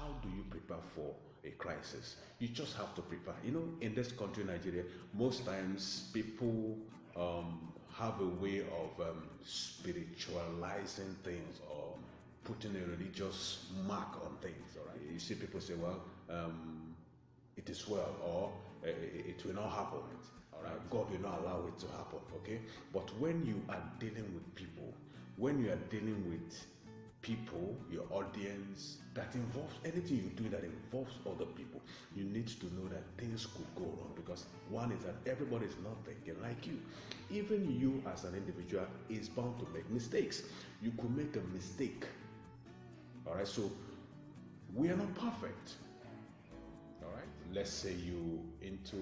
how do you prepare for a crisis? You just have to prepare. You know, in this country, Nigeria, most times people have a way of spiritualizing things or putting a religious mark on things. All right, you see people say, well, it is well, or it will not happen. All right, God will not allow it to happen. Okay, but when you are dealing with people, when you are dealing with people, your audience, that involves anything you do that involves other people, you need to know that things could go wrong, because one is that everybody is not thinking like you. Even you as an individual is bound to make mistakes. You could make a mistake. All right, so we are not perfect. All right, let's say you into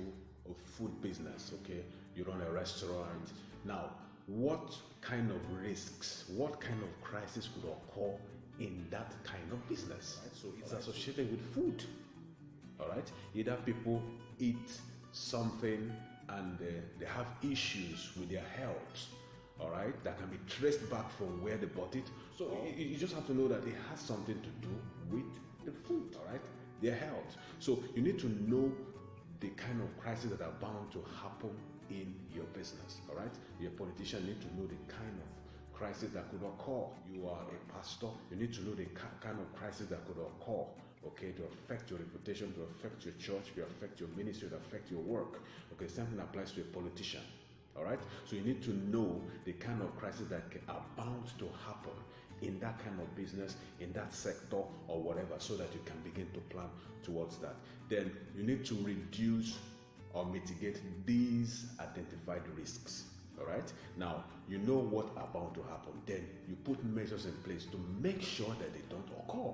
a food business, okay, you run a restaurant. Now, what kind of risks, what kind of crisis could occur in that kind of business? Right? So it's associated with food. All right, either people eat something and they have issues with their health, all right, that can be traced back from where they bought it. So you just have to know that it has something to do with the food, all right, their health. So you need to know the kind of crises that are bound to happen in your business. All right, your politician need to know the kind of crisis that could occur. You are a pastor, you need to know the kind of crisis that could occur, okay, to affect your reputation, to affect your church, to affect your ministry, to affect your work. Okay, something applies to a politician. All right, so you need to know the kind of crisis that are bound to happen in that kind of business, in that sector or whatever, so that you can begin to plan towards that. Then you need to reduce or mitigate these identified risks. All right, now you know what are bound to happen, then you put measures in place to make sure that they don't occur.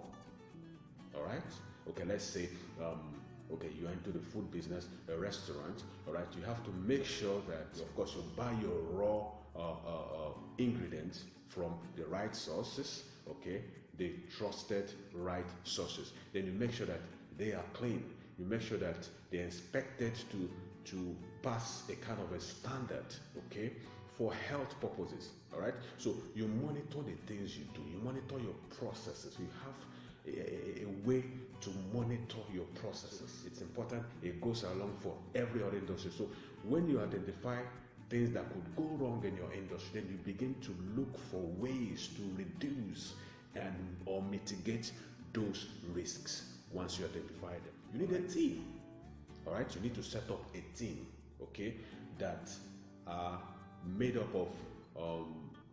All right, okay, let's say okay, you are into the food business, a restaurant. All right, you have to make sure that, of course, you buy your raw ingredients from the right sources, okay, the trusted right sources. Then you make sure that they are clean. You make sure that they're inspected to pass a kind of a standard, okay, for health purposes. All right, so you monitor the things you do, you monitor your processes. You have a way to monitor your processes. It's important. It goes along for every other industry. So when you identify things that could go wrong in your industry, then you begin to look for ways to reduce and or mitigate those risks. Once you identify them, you need a team. All right, you need to set up a team, okay, that are made up of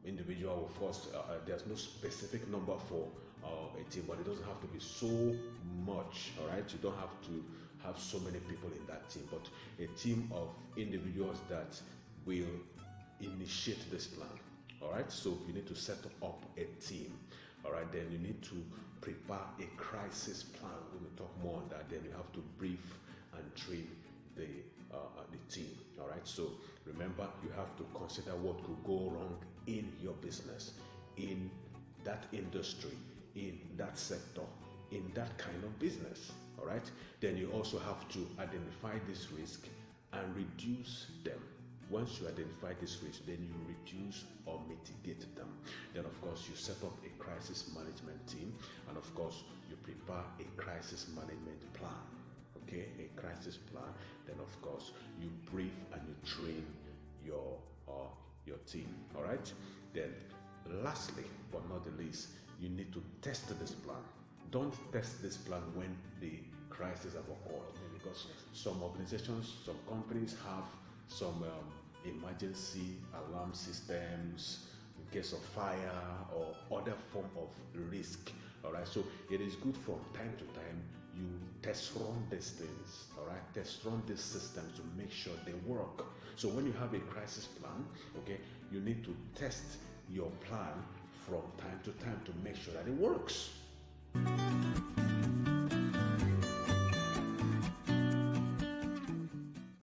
individual. Of course, there's no specific number for a team, but it doesn't have to be so much. All right, you don't have to have so many people in that team, but a team of individuals that will initiate this plan. All right, so you need to set up a team. All right, then you need to prepare a crisis plan. We're going to talk more on that. Then you have to brief and train the team. All right, so remember, you have to consider what could go wrong in your business, in that industry, in that sector, in that kind of business. All right, then you also have to identify this risk and reduce them. Once you identify this risk, then you reduce or mitigate them. Then, of course, you set up a crisis management team, and of course, you prepare a crisis management plan. Okay, a crisis plan. Then, of course, you brief and you train your team. All right. Then, lastly but not the least, you need to test this plan. Don't test this plan when the crisis have occurred, because some organizations, some companies have some emergency alarm systems in case of fire or other form of risk. All right, so it is good from time to time you test run these things. All right, test run these systems to make sure they work. So when you have a crisis plan, okay, you need to test your plan from time to time to make sure that it works.